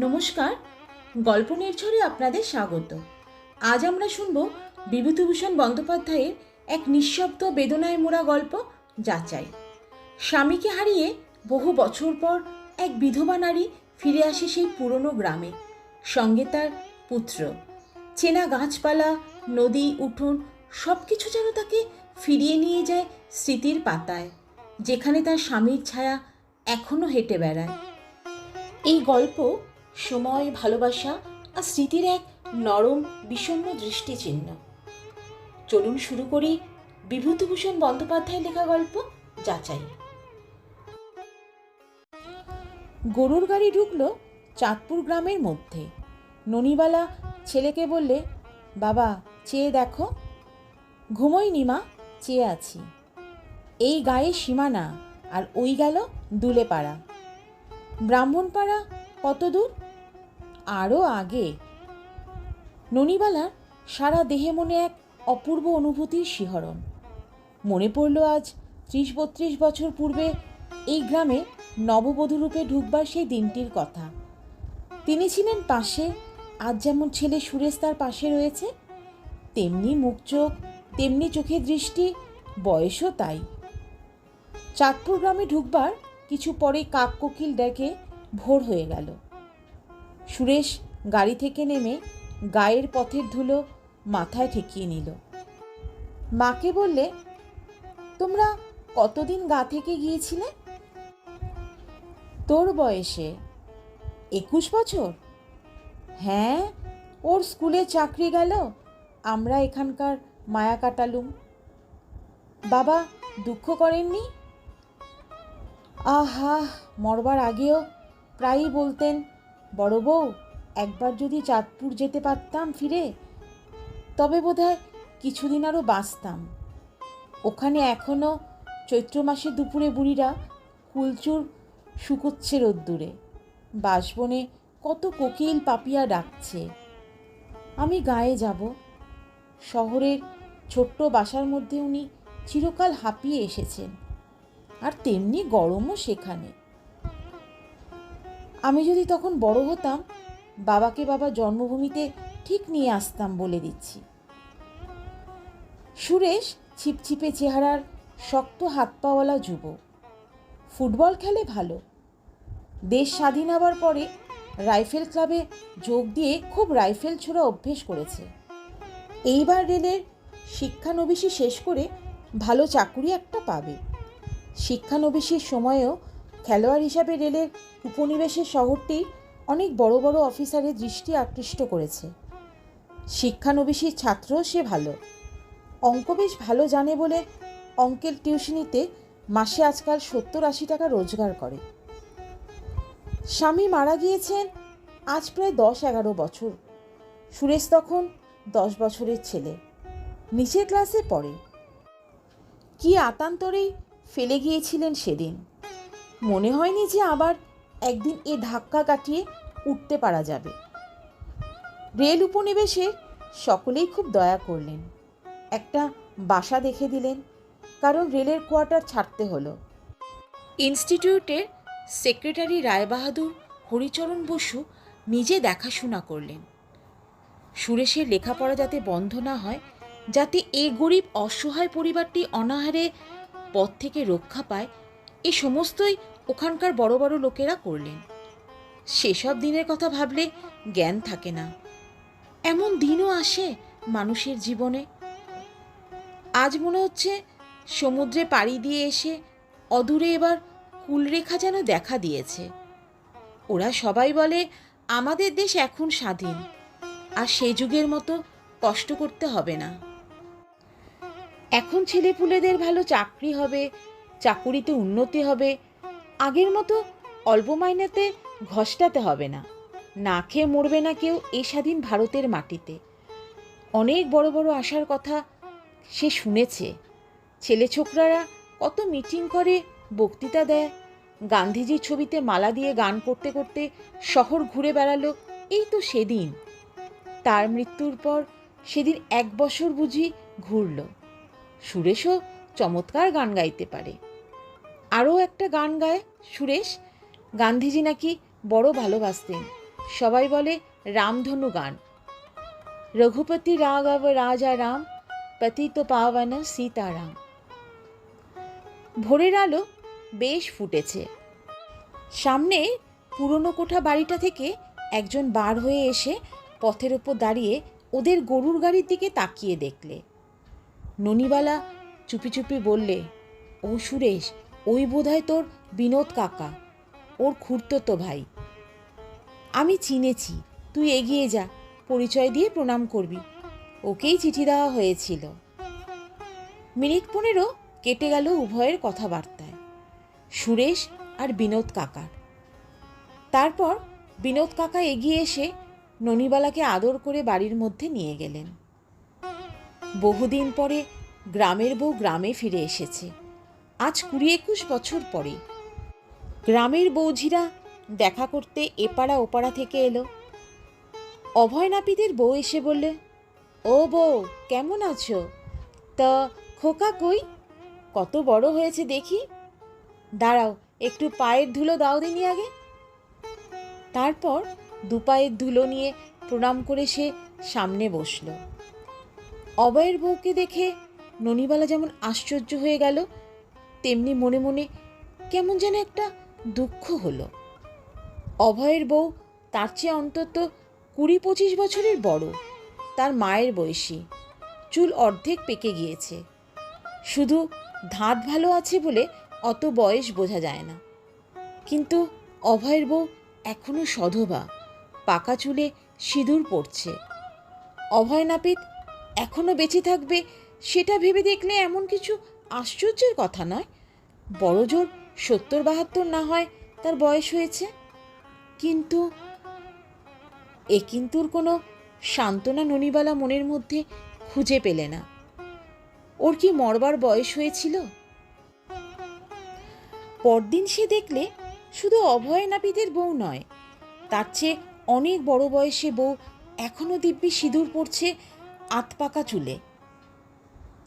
নমস্কার, গল্প নির্ঝরে আপনাদের স্বাগত। আজ আমরা শুনব বিভূতিভূষণ বন্দ্যোপাধ্যায়ের এক নিঃশব্দ বেদনায় মোড়া গল্প, যাচাই। স্বামীকে হারিয়ে বহু বছর পর এক বিধবা নারী ফিরে আসে সেই পুরনো গ্রামে, সঙ্গে তার পুত্র। চেনা গাছপালা, নদী, উঠোন সব কিছু যেন তাকে ফিরিয়ে নিয়ে যায় স্মৃতির পাতায়, যেখানে তার স্বামীর ছায়া এখনও হেঁটে বেড়ায়। এই গল্প সময়, ভালোবাসা আর স্মৃতির এক নরম বিষণ্ণ দৃষ্টিচিহ্ন। চলুন শুরু করি বিভূতিভূষণ বন্দ্যোপাধ্যায়ের লেখা গল্প, যাচাই। গরুর গাড়ি ঢুকলো চাঁদপুর গ্রামের মধ্যে। ননিবালা ছেলেকে বললে, বাবা চেয়ে দেখো। ঘুমোইনি মা, চেয়ে আছি। এই গায়ে সীমানা, আর ওই গেল দুলেপাড়া। ব্রাহ্মণপাড়া কত দূর? আরও আগে। ননিবালার সারা দেহে মনে এক অপূর্ব অনুভূতির শিহরণ। মনে পড়ল আজ ৩০-৩২ বছর পূর্বে এই গ্রামে নববধূরূপে ঢুকবার সেই দিনটির কথা। তিনি ছিলেন পাশে, আজ যেমন ছেলে সুরেশ তার পাশে রয়েছে, তেমনি মুখ চোখ, তেমনি চোখের দৃষ্টি, বয়সও তাই। চাঁদপুর গ্রামে ঢুকবার কিছু পরে কাক কোকিল ডেকে ভোর হয়ে গেল। সুরেশ গাড়ি থেকে নেমে গায়ের পথের ধুলো মাথায় ঠেকিয়ে নিল। মাকে বললে, তোমরা কতদিন গা থেকে গিয়েছিলে? তোর বয়সে ২১ বছর। হ্যাঁ, ওর স্কুলে চাকরি গেল, আমরা এখানকার মায়া কাটালুম। বাবা দুঃখ করেননি? আহা, মরবার আগেও প্রায়ই বলতেন, বড় বউ একবার যদি চাঁদপুর যেতে পারতাম ফিরে, তবে বোধহয় কিছুদিন আরও বাঁচতাম। ওখানে এখনও চৈত্র মাসের দুপুরে বুড়িরা কুলচুর শুকোচ্ছে রোদ্দুরে, বাঁশবনে কত কোকিল পাপিয়া ডাকছে। আমি গায়ে যাব। শহরের ছোট্ট বাসার মধ্যে উনি চিরকাল হাঁপিয়ে এসেছেন, আর তেমনি গরমও সেখানে। আমি যদি তখন বড় হতাম, বাবাকে বাবা জন্মভূমিতে ঠিক নিয়ে আসতাম বলে দিচ্ছি। সুরেশ ছিপছিপে চেহারার, শক্ত হাত পাওয়ালা যুবক, ফুটবল খেলে ভালো। দেশ স্বাধীন হবার পরে রাইফেল ক্লাবে যোগ দিয়ে খুব রাইফেল ছোড়া অভ্যেস করেছে। এইবার রেলের শিক্ষানবিশি শেষ করে ভালো চাকুরি একটা পাবে। শিক্ষানবিশির সময়েও খেলোয়াড় হিসাবে রেলের উপনিবেশের শহরটি অনেক বড় বড় অফিসারের দৃষ্টি আকৃষ্ট করেছে। শিক্ষানবিশির ছাত্রও সে ভালো, অঙ্ক বেশ ভালো জানে বলে অঙ্কের টিউশনিতে মাসে আজকাল ৭০-৮০ টাকা রোজগার করে। স্বামী মারা গিয়েছেন আজ প্রায় ১০-১১ বছর। সুরেশ তখন ১০ বছরের ছেলে, নিচের ক্লাসে পড়ে। কি আতান্তরেই ফেলে গিয়েছিলেন সেদিন। মনে হয়নি যে আবার একদিন এ ধাক্কা কাটিয়ে উঠতে পারা যাবে। রেল উপনিবেশে সকলেই খুব দয়া করলেন, একটা বাসা দেখে দিলেন, কারণ রেলের কোয়ার্টার ছাড়তে হলো। ইনস্টিটিউটের সেক্রেটারি রায়বাহাদুর হরিচরণ বসু নিজে দেখাশোনা করলেন। সুরেশের লেখাপড়া যাতে বন্ধ না হয়, যাতে এ গরিব অসহায় পরিবারটি অনাহারে পথ থেকে রক্ষা পায়, এ সমস্তই ওখানকার বড় বড় লোকেরা করলেন। সেসব দিনের কথা ভাবলে জ্ঞান থাকে না। এমন দিনও আসে মানুষের জীবনে। আজ মনে হচ্ছে সমুদ্রে পাড়ি দিয়ে এসে অদূরে এবার কুলরেখা যেন দেখা দিয়েছে। ওরা সবাই বলে আমাদের দেশ এখন স্বাধীন, আর সে যুগের মতো কষ্ট করতে হবে না। এখন ছেলেপুলেদের ভালো চাকরি হবে, চাকুরিতে উন্নতি হবে, আগের মতো অল্প মাইনেতে ঘষ্টাতে হবে না, না খেয়ে মরবে না কেউ এ স্বাধীন ভারতের মাটিতে। অনেক বড় বড় আশার কথা সে শুনেছে। ছেলে ছোকরারা কত মিটিং করে, বক্তৃতা দেয়, গান্ধীজির ছবিতে মালা দিয়ে গান করতে করতে শহর ঘুরে বেড়ালো। এই তো সেদিন, তার মৃত্যুর পর সেদিন ১ বছর বুঝি ঘুরল। সুরেশও চমৎকার গান গাইতে পারে। আরও একটা গান গায় সুরেশ, গান্ধীজি নাকি বড় ভালোবাসতেন, সবাই বলে রামধনু গান। রঘুপতি রাঘব রাজা রাম, পতিত পাবন সীতারাম। ভোরের আলো বেশ ফুটেছে। সামনে পুরনো কোঠা বাড়িটা থেকে একজন বার হয়ে এসে পথের ওপর দাঁড়িয়ে ওদের গরুর গাড়ির দিকে তাকিয়ে দেখলে। ননিবালা চুপি চুপি বললে, ও সুরেশ, ওই বোধহয় তোর বিনোদ কাকা, ওর খুড়তো ভাই। আমি চিনেছি, তুই এগিয়ে যা, পরিচয় দিয়ে প্রণাম করবি, ওকেই চিঠি দেওয়া হয়েছিল। মিনিট 15 কেটে গেল উভয়ের কথাবার্তায়, সুরেশ আর বিনোদ কাকার। তারপর বিনোদ কাকা এগিয়ে এসে ননিবালাকে আদর করে বাড়ির মধ্যে নিয়ে গেলেন। বহুদিন পরে গ্রামের বউ গ্রামে ফিরে এসেছে, আজ 20-21 বছর পরে। গ্রামের বৌঝিরা দেখা করতে এপাড়া ওপাড়া থেকে এলো। অভয় নাপিতের বউ এসে বললে, ও বউ, কেমন আছো? তা খোকা কই? কত বড় হয়েছে দেখি। দাঁড়াও, একটু পায়ের ধুলো দাও দিনি আগে। তারপর 2 পায়ের ধুলো নিয়ে প্রণাম করে সে সামনে বসল। অভয়ের বউকে দেখে ননিবালা যেমন আশ্চর্য হয়ে গেল, তেমনি মনে মনে কেমন যেন একটা দুঃখ হলো। অভয়ের বউ তার চেয়ে অন্তত 20-25 বছরের বড়, তার মায়ের বয়সী, চুল অর্ধেক পেকে গিয়েছে। শুধু ধাত ভালো আছে বলে অত বয়স বোঝা যায় না। কিন্তু অভয়ের বউ এখনো সধবা, পাকা চুলে সিঁদুর পড়ছে। অভয় নাপিত এখনো বেঁচে থাকবে সেটা ভেবে দেখলে এমন কিছু আশ্চর্যের কথা নয়। বড় জোর 70-72 না হয় তার বয়স হয়েছে। কিন্তু কিন্তুর কোনো সান্ত্বনা ননিবালা মনের মধ্যে খুঁজে পেলে না। ওর কি মরবার বয়স হয়েছিল? পরদিন সে দেখলে শুধু অভয় নাপিতের বউ নয়, তার চেয়ে অনেক বড় বয়সে বউ এখনো দিব্যি সিঁদুর পড়ছে আতপাকা চুলে।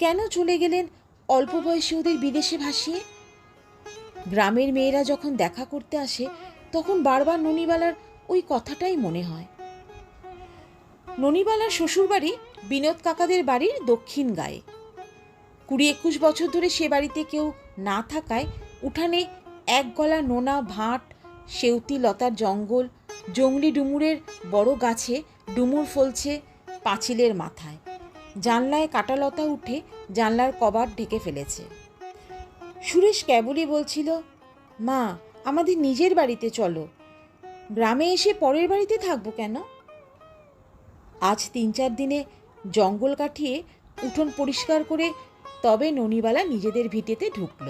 কেন চলে গেলেন অল্প বয়সে ওদের বিদেশে ভাসিয়ে? গ্রামের মেয়েরা যখন দেখা করতে আসে তখন বারবার ননিবালার ওই কথাটাই মনে হয়। ননিবালার শ্বশুরবাড়ি বিনোদ কাকাদের বাড়ির দক্ষিণ গায়ে। 20-21 বছর ধরে সে বাড়িতে কেউ না থাকায় উঠানে এক গলা নোনা ভাট, সেউতি লতার জঙ্গল, জংলি ডুমুরের বড় গাছে ডুমুর ফলছে পাঁচিলের মাথায়। জানলায় কাঁটালতা উঠে জানলার কবাট ঢেকে ফেলেছে। সুরেশ কেবলই বলছিল, মা, আমাদের নিজের বাড়িতে চলো, গ্রামে এসে পরের বাড়িতে থাকবো কেন? আজ 3-4 দিনে জঙ্গল কাটিয়ে উঠোন পরিষ্কার করে তবে ননিবালা নিজেদের ভিটেতে ঢুকল।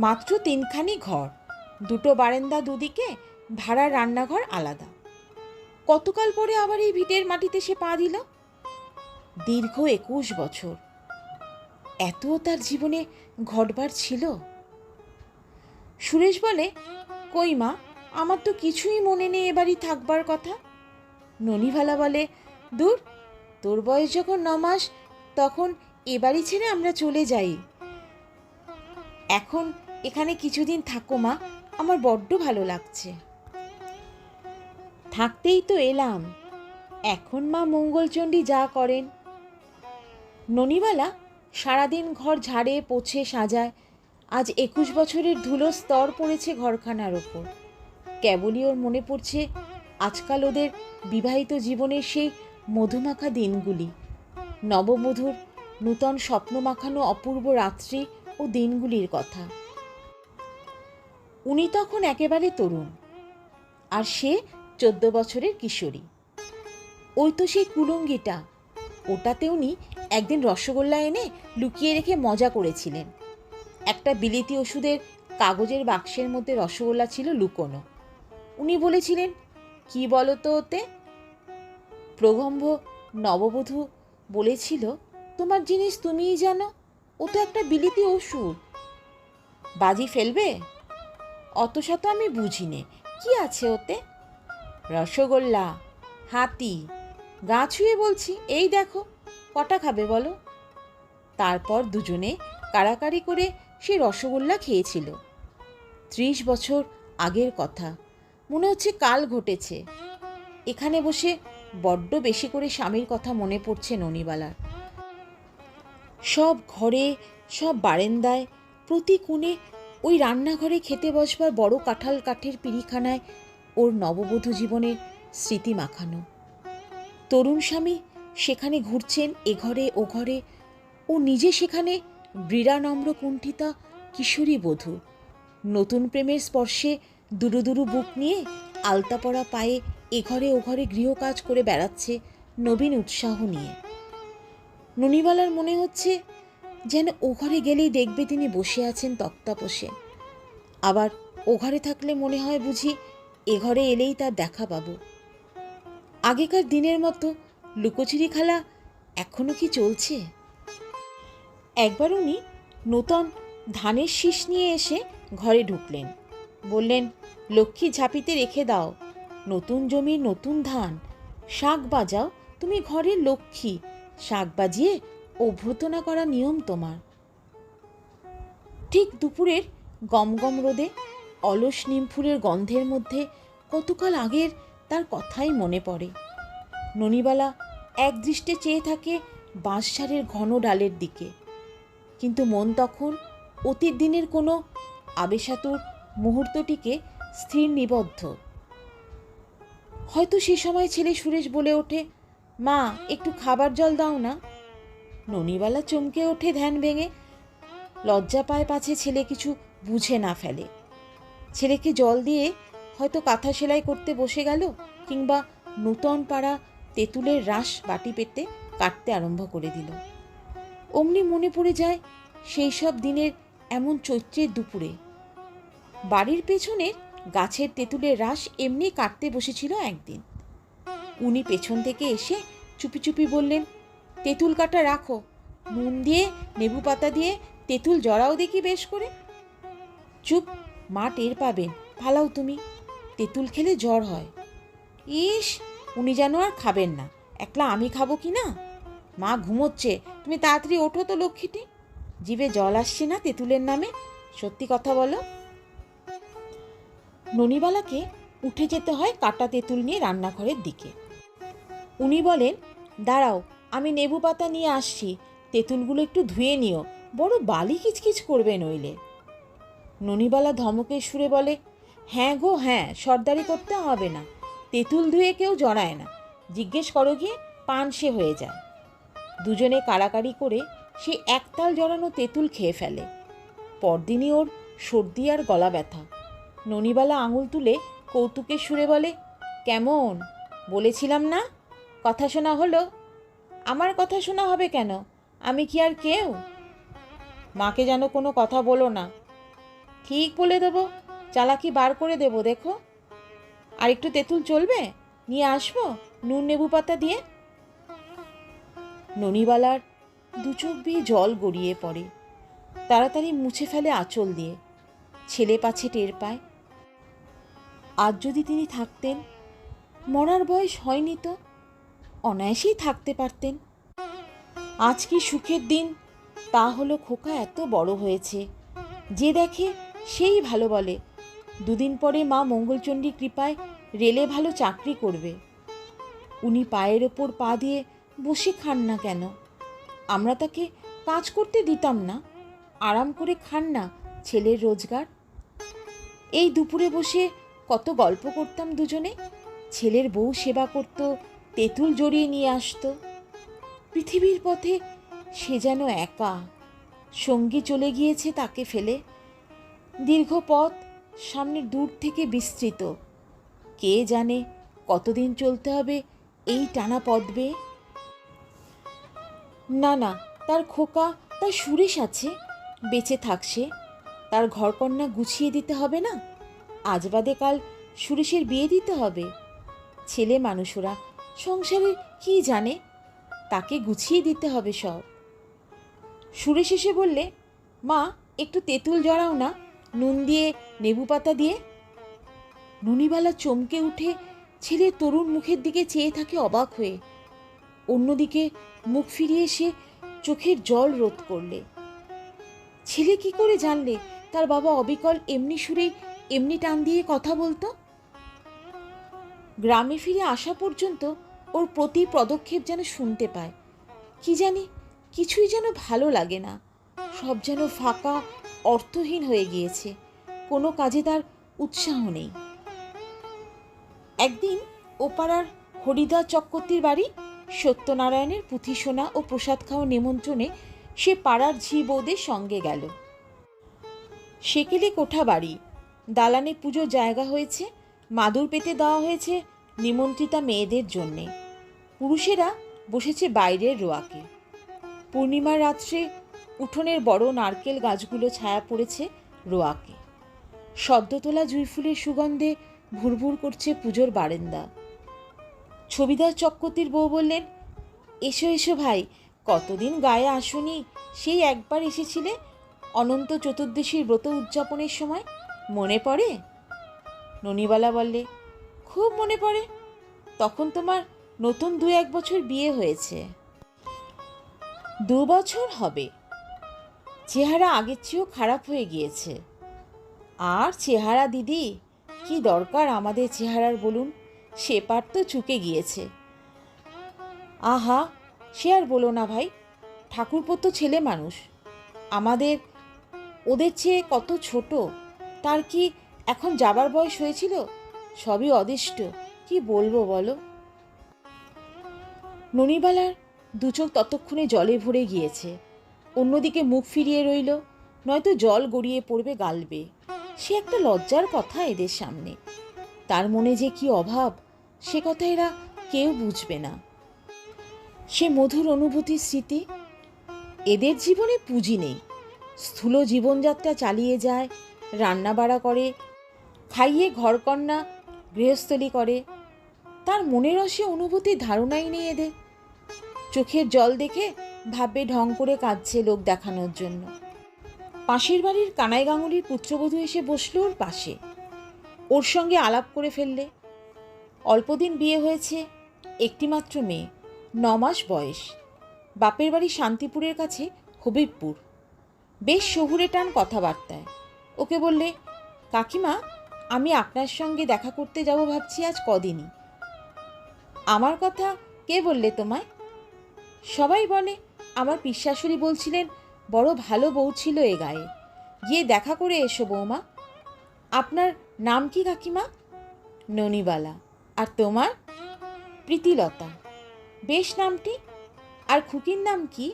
মাত্র 3খানি ঘর, 2 বারান্দা দুদিকে, ভাড়ার রান্নাঘর আলাদা। কতকাল পরে আবার এই ভিটের মাটিতে সে পা দিল। দীর্ঘ 21 বছর, এত তার জীবনে ঘটবার ছিল। সুরেশ বলে, কই মা, আমার তো কিছুই মনে নেই এ বাড়ি থাকবার কথা। ননিবালা বলে, দূর, তোর বয়স যখন 9 মাস তখন এ বাড়ি ছেড়ে আমরা চলে যাই। এখন এখানে কিছুদিন থাকো মা, আমার বড্ড ভালো লাগছে। থাকতেই তো এলাম, এখন মা মঙ্গলচণ্ডী যা করেন। ননিবালা সারাদিন ঘর ঝাড়ে পোছে সাজায়। আজ 21 বছরের ধুলো স্তর পড়েছে ঘরখানার ওপর। কেবলই ওর মনে পড়ছে আজকাল ওদের বিবাহিত জীবনের সেই মধুমাখা দিনগুলি, নববধূর নূতন স্বপ্ন মাখানো অপূর্ব রাত্রি ও দিনগুলির কথা। উনি তখন একেবারে তরুণ, আর সে 14 বছরের কিশোরী। ওই তো সেই কুলঙ্গিটা, ওটাতে উনি একদিন রসগোল্লা এনে লুকিয়ে রেখে মজা করেছিলেন। একটা বিলিতি ওষুধের কাগজের বাক্সের মধ্যে রসগোল্লা ছিল লুকোনো। উনি বলেছিলেন, কি বলো তো ওতে? প্রগম্ভ নববধূ বলেছিল, তোমার জিনিস তুমিই জানো, ও তো একটা বিলিতি ওষুধ, বাজি ফেলবে? অত শত আমি বুঝিনে, কি আছে ওতে? রসগোল্লা, হাতি, গা ছুঁয়ে বলছি, এই দেখো, কটা খাবে বলো? তারপর দুজনে কাড়াকাড়ি করে সেই রসগোল্লা খেয়েছিল। 30 বছর আগের কথা, মনে হচ্ছে কাল ঘটেছে। এখানে বসে বড্ড বেশি করে স্বামীর কথা মনে পড়ছে ননিবালার। সব ঘরে, সব বারান্দায়, প্রতি কোণে ওই রান্নাঘরে খেতে বসবার বড় কাঁঠাল কাঠের পিঁড়িখানায় ওর নববধূ জীবনের স্মৃতি মাখানো। তরুণ স্বামী সেখানে ঘুরছেন এ ঘরে ও ঘরে, ও নিজে সেখানে বীরানম্র কুণ্ঠিতা কিশোরী বধূ, নতুন প্রেমের স্পর্শে দুরু দুরু বুক নিয়ে আলতা পরা পায়ে এ ঘরে ও ঘরে গৃহকাজ করে বেড়াচ্ছে নবীন উৎসাহ নিয়ে। ননিবালার মনে হচ্ছে যেন ও ঘরে গেলেই দেখবে তিনি বসে আছেন তক্তাপোষে, আবার ও ঘরে থাকলে মনে হয় বুঝি এ ঘরে এলেই তার দেখা পাবো। আগেকার দিনের মতো লুকোচুরি খেলা এখনো কি চলছে? একবার উনি নূতন ধানের শীষ নিয়ে এসে ঘরে ঢুকলেন, বললেন, লক্ষ্মী ঝাঁপিতে রেখে দাও, নতুন জমির নতুন ধান, শাক বাজাও, তুমি ঘরের লক্ষ্মী, শাক বাজিয়ে অভ্যর্থনা করা নিয়ম তোমার। ঠিক দুপুরের গমগম রোদে অলস নিমফুলের গন্ধের মধ্যে কতকাল আগের তার কথাই মনে পড়ে। ননিবালা একদৃষ্টে চেয়ে থাকে বাঁশঝাড়ের ঘন ডালের দিকে, কিন্তু মন তখন অতীত দিনের কোনো আবেশাতুর মুহূর্তটিকে স্থির নিবদ্ধ। হয়তো সে সময় ছেলে সুরেশ বলে ওঠে, মা একটু খাবার জল দাও না। ননিবালা চমকে ওঠে ধ্যান ভেঙে, লজ্জা পায় পাছে ছেলে কিছু বুঝে না ফেলে। ছেলেকে জল দিয়ে হয়তো কাঁথা সেলাই করতে বসে গেল, কিংবা নূতন পাড়া তেঁতুলের রাস বাটি পেতে কাটতে আরম্ভ করে দিল। অমনি মনে পড়ে যায় সেই সব দিনের এমন চৈত্রের দুপুরে বাড়ির পেছনের গাছের তেঁতুলের রাস এমনি কাটতে বসেছিল একদিন। উনি পেছন থেকে এসে চুপি চুপি বললেন, তেঁতুল কাটা রাখো, নুন দিয়ে লেবু পাতা দিয়ে তেঁতুল জড়াও দেখি বেশ করে। চুপ, মা টের পাবেন, ফালাও তুমি, তেঁতুল খেলে জ্বর হয়। ইস, উনি যেন আর খাবেন না, একলা আমি খাবো কি না? মা ঘুমোচ্ছে, তুমি তাড়াতাড়ি ওঠো তো লক্ষ্মীটি, জিভে জল আসছে না তেঁতুলের নামে, সত্যি কথা বলো। ননিবালাকে উঠে যেতে হয় কাটা তেঁতুল নিয়ে রান্নাঘরের দিকে। উনি বলেন, দাঁড়াও, আমি লেবু পাতা নিয়ে আসছি, তেঁতুলগুলো একটু ধুয়ে নিও, বড় বালি কিচকিচ করবে নইলে। ননিবালা ধমকের সুরে বলে, হ্যাঁ গো হ্যাঁ, সর্দারি করতে হবে না, তেঁতুল ধুয়ে কেউ জড়ায় না, জিজ্ঞেস করো গিয়ে, পানসে হয়ে যায়। দুজনে কাড়াকাড়ি করে সে একতাল জড়ানো তেঁতুল খেয়ে ফেলে। পরদিনই ওর সর্দি আর গলা ব্যথা। ননিবালা আঙুল তুলে কৌতুকের সুরে বলে, কেমন বলেছিলাম না, কথা শোনা হলো? আমার কথা শোনা হবে কেন, আমি কি আর কেউ? মাকে যেন কোনো কথা বলো না। ঠিক বলে দেবো, চালাকি বার করে দেবো, দেখো। আর একটু তেঁতুল চলবে, নিয়ে আসবো নুন লেবু পাতা দিয়ে। ননিবালার দু চোখ বেয়ে জল গড়িয়ে পড়ে, তাড়াতাড়ি মুছে ফেলে আঁচল দিয়ে। ছেলে পাছে টের পায়। আজ যদি তিনি থাকতেন, মরার বয়স হয়নি তো, অনায়াসেই থাকতে পারতেন। আজ কি সুখের দিন, তা হলো খোকা এত বড় হয়েছে, যে দেখে সেই ভালো বলে, দুদিন পরে মা মঙ্গলচণ্ডী কৃপায় রেলে ভালো চাকরি করবে। উনি পায়ের ওপর পা দিয়ে বসে খান না কেন? আমরা তাকে কাজ করতে দিতাম না, আরাম করে খান না ছেলের রোজগার। এই দুপুরে বসে কত গল্প করতাম দুজনে, ছেলের বউ সেবা করত, তেঁতুল জড়িয়ে নিয়ে আসতো। পৃথিবীর পথে সে যেন একা, সঙ্গী চলে গিয়েছে তাকে ফেলে। দীর্ঘ পথ সামনে দূর থেকে বিস্তৃত, কে জানে কতদিন চলতে হবে এই টানা পথ বেয়ে। না না, তার খোকা, তার সুরেশ আছে, বেঁচে থাকছে, তার ঘরকন্যা গুছিয়ে দিতে হবে না? আজ বাদে কাল সুরেশের বিয়ে দিতে হবে। ছেলে মানুষরা সংসারের কি জানে, তাকে গুছিয়ে দিতে হবে সব। সুরেশ এসে বললে, মা একটু তেঁতুল জড়াও না, নুন দিয়ে লেবু পাতা দিয়ে। ননিবালা চমকে উঠে ছেলের তরুণ মুখের দিকে চেয়ে থাকে অবাক হয়ে। অন্যদিকে মুখ ফিরিয়ে সে চোখের জল রোধ করলে। ছেলে কি করে জানলে তার বাবা অবিকল এমনি সুরে এমনি টান দিয়ে কথা বলতো? গ্রামে ফিরে আসা পর্যন্ত ওর প্রতি পদক্ষেপ যেন শুনতে পায়। কি জানি, কিছুই যেন ভালো লাগে না। সব যেন ফাঁকা, অর্থহীন হয়ে গিয়েছে। কোনো কাজে তার উৎসাহ নেই। একদিন ওপাড়ার হরিদা চক্রবর্তীর বাড়ি সত্যনারায়ণের পুঁথি শোনা ও প্রসাদ খাওয়া নিমন্ত্রণে সে পাড়ার ঝি বৌদের সঙ্গে গেল। সেকেলে কোঠা বাড়ি, দালানে পুজোর জায়গা হয়েছে, মাদুর পেতে দেওয়া হয়েছে নিমন্ত্রিতা মেয়েদের জন্যে। পুরুষেরা বসেছে বাইরের রোয়াকে। পূর্ণিমার রাত্রে উঠোনের বড় নারকেল গাছগুলো ছায়া পড়েছে রোয়াকে। সদ্য তোলা জুঁইফুলের সুগন্ধে ভুরভুর করছে পুজোর বারান্দা। ছবিদার চক্রবর্তীর বউ বললেন, এসো এসো ভাই, কতদিন গায়ে আসনি। সেই একবার এসেছিলে অনন্ত চতুর্দশীর ব্রত উদযাপনের সময়, মনে পড়ে? ননিবালা বললে, খুব মনে পড়ে। তখন তোমার নতুন 2-1 বছর বিয়ে হয়েছে। 2 বছর হবে। চেহারা আগের চেয়েও খারাপ হয়ে গিয়েছে। আর চেহারা দিদি, কি দরকার আমাদের চেহারার বলুন? সে পার তো চুকে গিয়েছে। আহা, সে আর বলো না ভাই, ঠাকুরপো তো ছেলে মানুষ, আমাদের ওদের চেয়ে কত ছোট। তার কি এখন যাবার বয়স হয়েছিল? সবই অদিষ্ট, কি বলবো বলো। ননিবালার দুচোখ ততক্ষণে জলে ভরে গিয়েছে। অন্যদিকে মুখ ফিরিয়ে রইল, নয়তো জল গড়িয়ে পড়বে গালবে। সে একটা লজ্জার কথা এদের সামনে। তার মনে যে কি অভাব, সে কথা এরা কেউ বুঝবে না। সে মধুর অনুভূতির স্মৃতি। এদের জীবনে পুঁজি নেই। স্থূল জীবনযাত্রা চালিয়ে যায়, রান্না বাড়া করে, খাইয়ে ঘরকন্না গৃহস্থলী করে। তার মনের রসে অনুভূতির ধারণাই নেই এদের। চোখের জল দেখে ভাববে ঢং করে কাঁদছে লোক দেখানোর জন্য। পাশের বাড়ির কানাই গাঙ্গুলির পুত্রবধূ এসে বসল ওর পাশে। ওর সঙ্গে আলাপ করে ফেললে। অল্পদিন বিয়ে হয়েছে, একটিমাত্র মেয়ে, 9 মাস বয়স। বাপের বাড়ি শান্তিপুরের কাছে হবিবপুর। বেশ শহুরে টান কথাবার্তায়। ওকে বললে, কাকিমা, আমি আপনার সঙ্গে দেখা করতে যাব ভাবছি আজ কদিনই। আমার কথা কে বললে তোমায়? সবাই বলে, আমার পিসশাশুড়ি বলছিলেন বড় ভালো বউ ছিল এ গায়ে, গিয়ে দেখা করে এসো বৌমা। আপনার নাম কি কাকিমা? ননিবালা। আর তোমার? প্রীতিলতা। বেশ নামটি। আর খুকির নাম কি?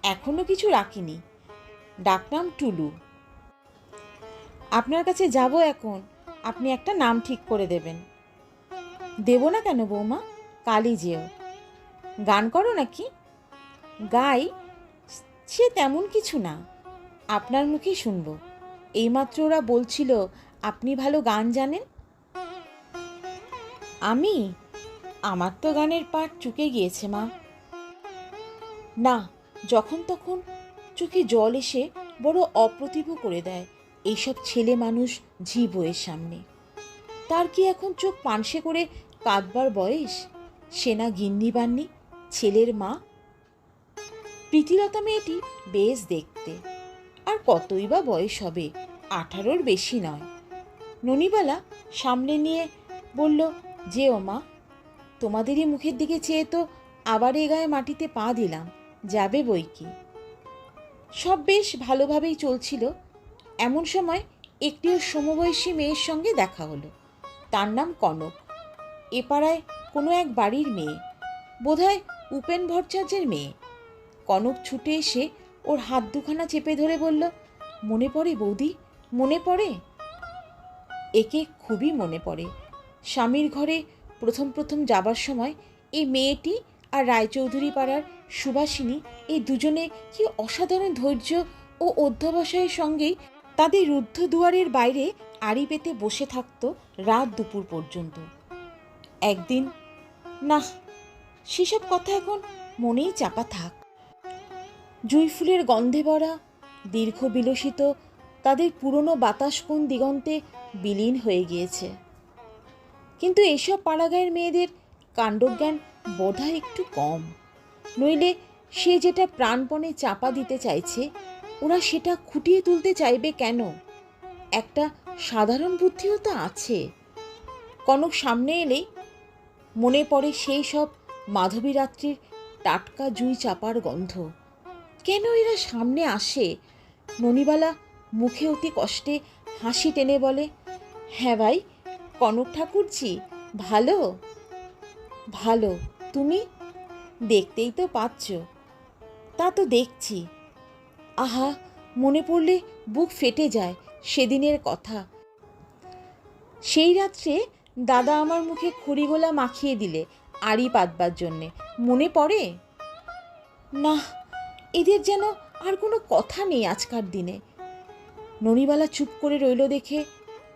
এখনো কিছু রাখিনি, ডাকনাম টুলু। আপনার কাছে যাব এখন, আপনি একটা নাম ঠিক করে দেবেন। দেব না কেন বৌমা, কালই যেও। গান করো নাকি? গাই, সে তেমন কিছু না, আপনার মুখে শুনবো। এইমাত্র ওরা বলছিল আপনি ভালো গান জানেন। আমার তো গানের পাঠ চুকে গিয়েছে মা। না, যখন তখন চোখে জল এসে বড় অপ্রতিভ করে দেয় এইসব ছেলে মানুষ ঝি বইয়ের সামনে। তার কি এখন চোখ পানসে করে কাঁদবার বয়স? সে না গিন্নি বান্নি, ছেলের মা। প্রীতিলতা মেয়েটি বেশ দেখতে, আর কতই বা বয়স হবে, 18-র বেশি নয়। ননিবালা সামনে নিয়ে বলল, যেও মা, তোমাদেরই মুখের দিকে চেয়ে তো আবার এ গায়ে মাটিতে পা দিলাম, যাবে বই কি। সব বেশ ভালোভাবেই চলছিল। এমন সময় একটি সমবয়সী মেয়ের সঙ্গে দেখা হলো। তার নাম কনক। এ পাড়ায় কোনো এক বাড়ির মেয়ে, বোধহয় উপেন ভট্টাচার্যের মেয়ে। কনক ছুটে এসে ওর হাত দুখানা চেপে ধরে বলল, মনে পড়ে বৌদি, মনে পড়ে? একে খুবই মনে পড়ে। স্বামীর ঘরে প্রথম প্রথম যাবার সময় এই মেয়েটি আর রায়চৌধুরী পাড়ার সুবাসিনী, এই দুজনে কি অসাধারণ ধৈর্য ও অধ্যবসায়ের সঙ্গেই তাদের রুদ্ধ দুয়ারের বাইরে আড়ি পেতে বসে থাকত রাত দুপুর পর্যন্ত। একদিন, না, সেসব কথা এখন মনেই চাপা থাক। জুঁইফুলের গন্ধে ভরা দীর্ঘ বিলসিত তাদের পুরনো বাতাস কোন দিগন্তে বিলীন হয়ে গিয়েছে। কিন্তু এসব পাড়াগাঁয়ের মেয়েদের কাণ্ডজ্ঞান বোধহয় একটু কম, নইলে সে যেটা প্রাণপণে চাপা দিতে চাইছে ওরা সেটা খুঁটিয়ে তুলতে চাইবে কেন? একটা সাধারণ বুদ্ধিও তো আছে। কনক সামনে এলেই মনে পড়ে সেই সব মাধবী রাত্রির টাটকা জুই চাপার গন্ধ। কেন এরা সামনে আসে? ননিবালা মুখে অতি কষ্টে হাসি টেনে বলে, হ্যাঁ ভাই, কনক ঠাকুরজি ভালো? ভালো। তুমি? দেখতেই তো পাচ্ছ। তা তো দেখছি। আহা, মনে পড়লে বুক ফেটে যায় সেদিনের কথা। সেই রাত্রে দাদা আমার মুখে খড়িগোলা মাখিয়ে দিলে আড়ি পাতবার জন্যে, মনে পড়ে? না, এদের যেন আর কোনো কথা নেই আজকার দিনে। ননিবালা চুপ করে রইল দেখে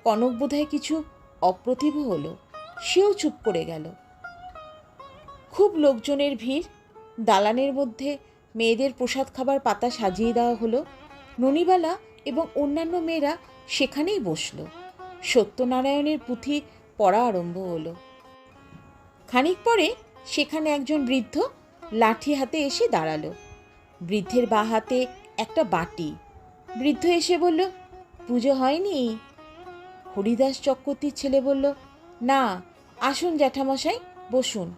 কনক বোধহয় কিছু অপ্রতিভ হলো, সেও চুপ করে গেল। খুব লোকজনের ভিড়। দালানের মধ্যে মেয়েদের প্রসাদ খাবার পাতা সাজিয়ে দেওয়া হলো। ননিবালা এবং অন্যান্য মেয়েরা সেখানেই বসল। সত্যনারায়ণের পুঁথি পড়া আরম্ভ হলো। খানিক পরে সেখানে একজন বৃদ্ধ লাঠি হাতে এসে দাঁড়ালো। বৃদ্ধের বাঁ হাতে একটা বাটি। বৃদ্ধ এসে বলল, পুজো হয়নি? হরিদাস চক্রবর্তীর ছেলে বলল, না, আসুন জ্যাঠামশাই, বসুন।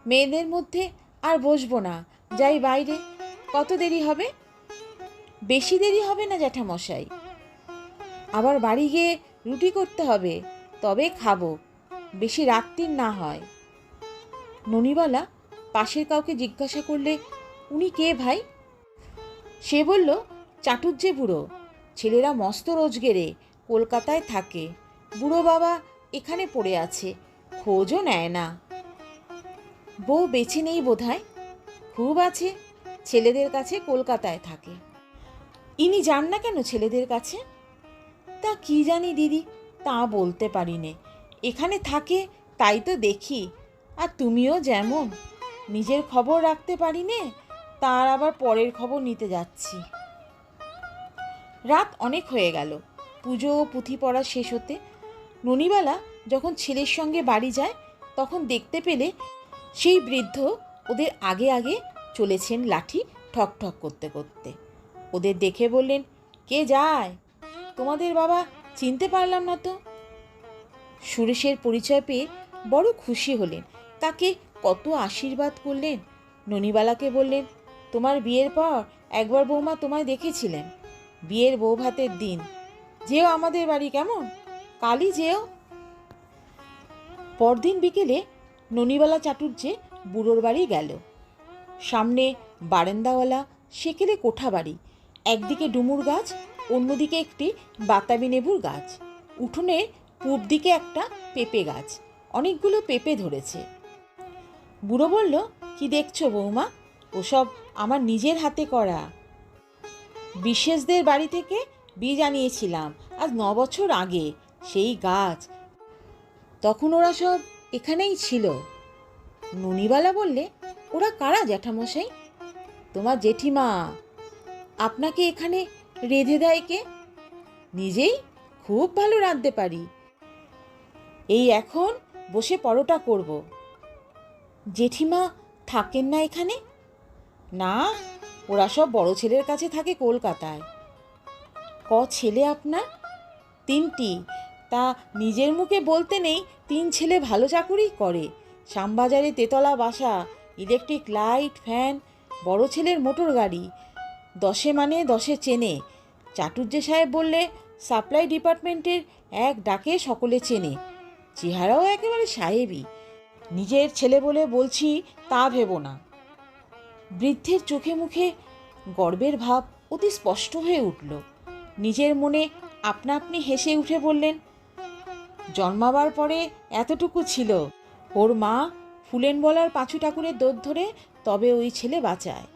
মেয়েদের মধ্যে আর বসবো না, যাই বাইরে। কত দেরি হবে? বেশি দেরি হবে না জ্যাঠামশাই, আবার বাড়ি গিয়ে রুটি করতে হবে, তবে খাবো, বেশি রাত্রির না হয়। ননিবালা পাশের কাউকে জিজ্ঞাসা করলে, উনি কে ভাই? সে বলল, চাটুজ্জে বুড়ো, ছেলেরা মস্ত রোজগেরে, কলকাতায় থাকে। বুড়ো বাবা এখানে পড়ে আছে, খোঁজও নেয় না। বউ বেছে নেই বোধহয়, খুব আছে, ছেলেদের কাছে কলকাতায় থাকে। ইনি যান না কেন ছেলেদের কাছে? তা কি জানি দিদি, তা বলতে পারি নে। এখানে থাকে তাই তো দেখি। আর তুমিও যেমন, নিজের খবর রাখতে পারি নে, তার আবার পরের খবর নিতে যাচ্ছি। রাত অনেক হয়ে গেল। পুজো ও পুঁথি পড়া শেষ হতে ননিবালা যখন ছেলের সঙ্গে বাড়ি যায়, তখন দেখতে পেলে সেই বৃদ্ধ ওদের আগে আগে চলেছেন লাঠি ঠক ঠক করতে করতে। ওদের দেখে বললেন, কে যায়? তোমাদের বাবা চিনতে পারলাম না তো। সুরেশের পরিচয় পেয়ে বড় খুশি হলেন, তাকে কত আশীর্বাদ করলেন। ননিবালাকে বললেন, তোমার বিয়ের পর একবার বৌমা তোমায় দেখেছিলেন, বিয়ের বউ ভাতের দিন। যেও আমাদের বাড়ি, কেমন? কালই যেও। পরদিন বিকেলে ননিবালা চাটুর্যে বুড়োর বাড়ি গেল। সামনে বারান্দাওয়ালা সেকেলে কোঠা বাড়ি, একদিকে ডুমুর গাছ, অন্যদিকে একটি বাতাবি লেবুর গাছ। উঠোনের পূব দিকে একটা পেঁপে গাছ, অনেকগুলো পেঁপে ধরেছে। বুড়ো বলল, কি দেখছো বৌমা? ওসব আমার নিজের হাতে করা। বিশেষদের বাড়ি থেকে বীজ আনিয়েছিলাম আজ 9 বছর আগে, সেই গাছ। তখন ওরা সব এখানেই ছিল। ননিবালা বললে, ওরা কারা জ্যাঠামশাই? তোমার জেঠিমা। আপনাকে এখানে রেঁধে দেয় কে? নিজেই খুব ভালো রাঁধতে পারি। এই এখন বসে পরোটা করব। জেঠিমা থাকেন না এখানে? না, ওরা সব বড় ছেলের কাছে থাকে কলকাতায়। ক ছেলে আপনার? 3টি। তা নিজের মুখে বলতে নেই, 3 ছেলে ভালো চাকুরি করে। শ্যামবাজারে তেতলা বাসা, ইলেকট্রিক লাইট, ফ্যান, বড় ছেলের মোটর গাড়ি। 10 মানে 10 চেনে। চাটুর্যে সাহেব বললে সাপ্লাই ডিপার্টমেন্টের এক ডাকে সকলে চেনে। চেহারাও একেবারে সাহেবই। নিজের ছেলে বলে বলছি তা ভেবো না। বৃদ্ধের চোখে মুখে গর্বের ভাব অতি স্পষ্ট হয়ে উঠল। নিজের মনে আপনা আপনি হেসে উঠে বললেন, জন্মাবার পরে এতটুকু ছিল, ওর মা ফুলেন বলার পাঁচু ঠাকুরের দোর ধরে তবে ওই ছেলে বাঁচায়।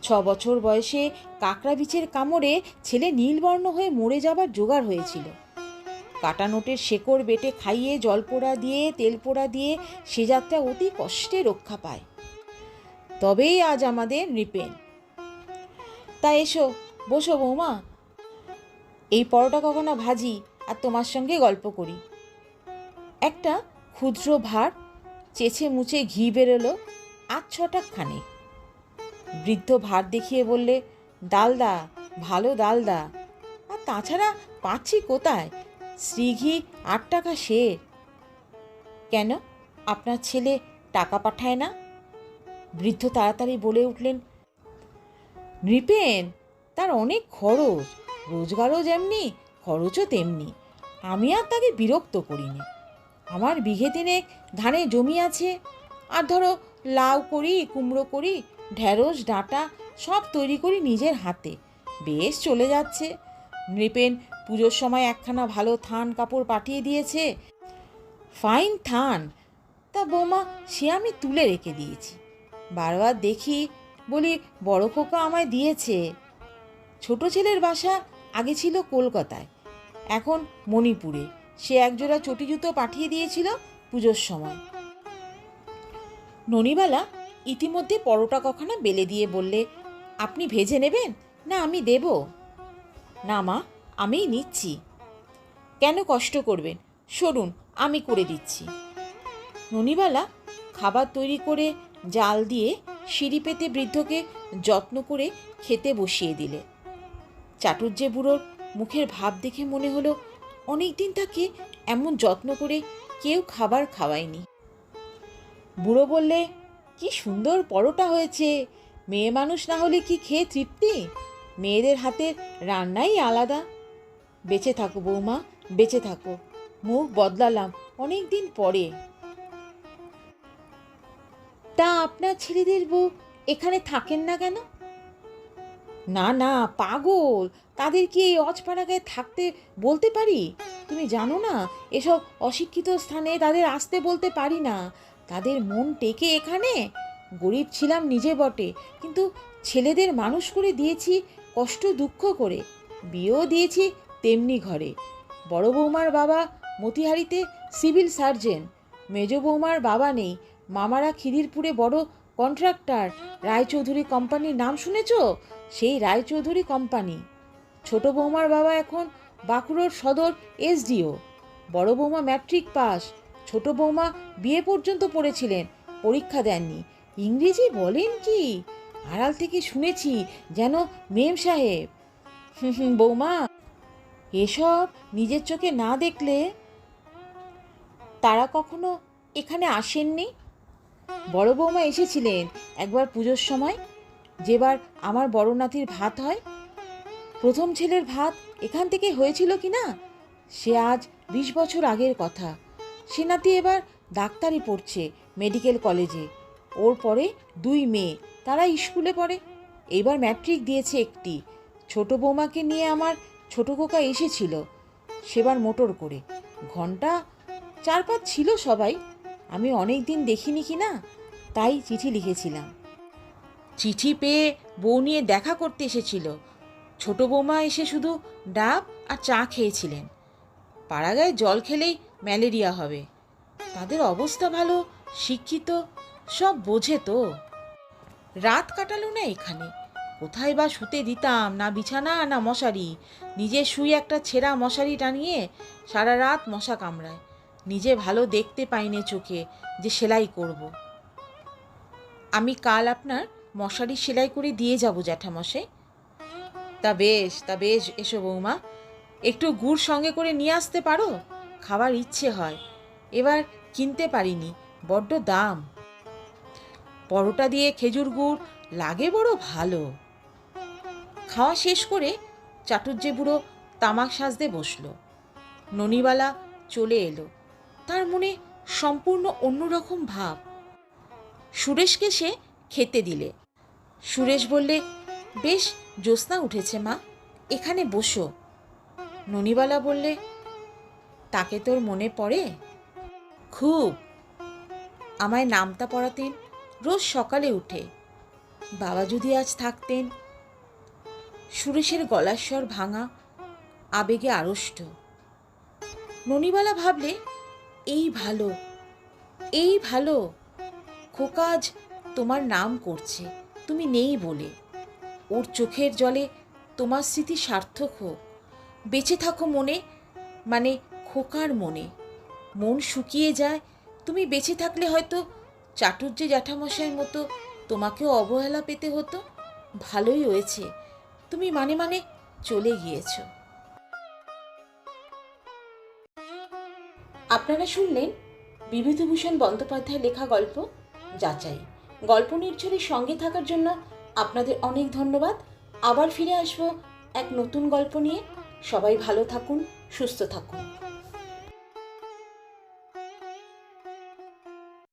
6 বছর বয়সে কাকড়া বিচের কামড়ে ছেলে নীলবর্ণ হয়ে মরে যাবার জোগাড় হয়েছিল। কাটা নোটের শেকড় বেটে খাইয়ে জল পোড়া দিয়ে তেল পোড়া দিয়ে সে যাত্রা অতি কষ্টে রক্ষা পায়। তবেই আজ আমাদের নৃপেন। তা এসো, বসো বৌমা, এই পরোটা কখনো ভাজি আর তোমার সঙ্গে গল্প করি। একটা ক্ষুদ্র ভাঁড় চেঁচে মুচে ঘি বেরোলো 8-6 খানে। বৃদ্ধ ভাঁড় দেখিয়ে বললে, ডালদা, ভালো ডালদা। আর তাছাড়া পাচ্ছি কোথায়? শ্রীঘি 8 টাকা সের। কেন, আপনার ছেলে টাকা পাঠায় না? বৃদ্ধ তাড়াতাড়ি বলে উঠলেন, নৃপেন, তার অনেক খরচ, রোজগারও যেমনি খরচও তেমনি। আমি আর তাকে বিরক্ত করিনি। আমার বিঘে তিনেক ধানের জমি আছে, আর ধরো লাউ করি, কুমড়ো করি, ঢেঁড়স ডাঁটা সব তৈরি করি নিজের হাতে, বেশ চলে যাচ্ছে। নৃপেন পুজোর সময় একখানা ভালো থান কাপড় পাঠিয়ে দিয়েছে, ফাইন থান। তা বৌমা, সে আমি তুলে রেখে দিয়েছি। বারবার দেখি, বলি বড় খোকা আমায় দিয়েছে। ছোট ছেলের বাসা আগে ছিল কলকাতায়, এখন মণিপুরে। সে একজোড়া চটি জুতো পাঠিয়ে দিয়েছিল পুজোর সময়। ননিবালা ইতিমধ্যে পরোটা কখানা বেলে দিয়ে বললে, আপনি ভেজে নেবেন না আমি দেব? না মা, আমিই নিচ্ছি। কেন কষ্ট করবেন, সরুন, আমি করে দিচ্ছি। ননিবালা খাবার তৈরি করে জাল দিয়ে সিঁড়ি পেতে বৃদ্ধকে যত্ন করে খেতে বসিয়ে দিলে। চাটুর্যে বুড়োর মুখের ভাব দেখে মনে হলো অনেক দিন তাকে এমন যত্ন করে কেউ খাবার খাওয়ায়নি। বুড়ো বললে, কি সুন্দর পরোটা হয়েছে, মেয়ে মানুষ না হলে কি খেয়ে তৃপ্তি? মেয়েদের হাতের রান্নাই আলাদা। বেঁচে থাকো বৌমা, বেঁচে থাকো। মুখ বদলালাম অনেক দিন পরে। তা আপনার ছেলেদের বউ এখানে থাকেন না কেন? না না পাগল, তাদের কি এই অজপাড়াগায় থাকতে বলতে পারি? তুমি জানো না, এসব অশিক্ষিত স্থানে তাদের আসতে বলতে পারি না। তাদের মন টেকে এখানে। গরিব ছিলাম নিজে বটে, কিন্তু ছেলেদের মানুষ করে দিয়েছি কষ্ট দুঃখ করে, বিয়েও দিয়েছি তেমনি ঘরে। বড় বৌমার বাবা মতিহারিতে সিভিল সার্জন, মেজ বৌমার বাবা নেই, মামারা খিদিরপুরে বড় কন্ট্রাক্টর। রায়চৌধুরী কোম্পানির নাম শুনেছ? সেই রায়চৌধুরী কোম্পানি। ছোট বৌমার বাবা এখন বাঁকুড়োর সদর এসডিও। বড় বৌমা ম্যাট্রিক পাস, ছোট বৌমা বিয়ে পর্যন্ত পড়েছিলেন, পরীক্ষা দেননি। ইংরেজি বলেন কি, আড়াল থেকে শুনেছি যেন মেম সাহেব। বৌমা, এসব নিজের চোখে না দেখলে। তারা কখনো এখানে আসেননি? বড় বৌমা এসেছিলেন একবার পুজোর সময়, যেবার আমার বড় নাতির ভাত হয়। প্রথম ছেলের ভাত এখান থেকে হয়েছিল কি না, সে আজ 20 বছর আগের কথা। সে নাতি এবার ডাক্তারি পড়ছে মেডিকেল কলেজে। ওর পরে 2 মেয়ে, তারা স্কুলে পড়ে। এইবার ম্যাট্রিক দিয়েছে একটি। ছোট বৌমাকে নিয়ে আমার ছোট খোকা এসেছিল সেবার মোটর করে। ঘন্টা 4-5 ছিল সবাই। আমি অনেক দিন দেখিনি কি না, তাই চিঠি লিখেছিলাম। চিঠি পেয়ে বউ নিয়ে দেখা করতে এসেছিল। ছোট বৌমা এসে শুধু ডাব আর চা খেয়েছিলেন। পাড়াগায় জল খেলেই ম্যালেরিয়া হবে। তাদের অবস্থা ভালো, শিক্ষিত, সব বোঝে তো। রাত কাটালো না এখানে। কোথায় বা শুতে দিতাম, না বিছানা না মশারি। নিজে শুই একটা ছেঁড়া মশারি টানিয়ে, সারা রাত মশা কামড়ায়। নিজে ভালো দেখতে পাইনে চোখে যে সেলাই করব। আমি কাল আপনার মশারি সেলাই করে দিয়ে যাব জ্যাঠামশাই। তা বেশ, তা বেশ, এসো বৌমা। একটু গুড় সঙ্গে করে নিয়ে আসতে পারো? খাবার ইচ্ছে হয়, এবার কিনতে পারিনি, বড্ড দাম। পরোটা দিয়ে খেজুর গুড় লাগে বড় ভালো। খাওয়া শেষ করে চাটুর্যে বুড়ো তামাক সাজতে বসল। ননিবালা চলে এলো। তার মনে সম্পূর্ণ অন্যরকম ভাব। সুরেশকে সে খেতে দিলে। সুরেশ বললে, বেশ জ্যোৎস্না উঠেছে মা, এখানে বসো। ননিবালা বললে, তাকে তোর মনে পড়ে? খুব। আমায় নামতা পড়াতেন রোজ সকালে উঠে। বাবা যদি আজ থাকতেন। সুরেশের গলার স্বর ভাঙা, আবেগে আড়ষ্ট। ননিবালা ভাবলে, এই ভালো, এই ভালো। খোকা আজ তোমার নাম করছে, তুমি নেই বলে। ওর চোখের জলে তোমার স্মৃতি সার্থক হোক। বেঁচে থাকো মনে, মানে খোকার মনে। মন শুকিয়ে যায়, তুমি বেঁচে থাকলে হয়তো চাটুর্যে জ্যাঠামশাইয়ের মতো তোমাকেও অবহেলা পেতে হতো। ভালোই হয়েছে তুমি মানে মানে চলে গিয়েছ। আপনারা শুনলেন বিভূতিভূষণ বন্দ্যোপাধ্যায়ের লেখা গল্প যাচাই। গল্প নির্ঝরের সঙ্গে থাকার জন্য আপনাদের অনেক ধন্যবাদ। আবার ফিরে আসবো এক নতুন গল্প নিয়ে। সবাই ভালো থাকুন, সুস্থ থাকুন।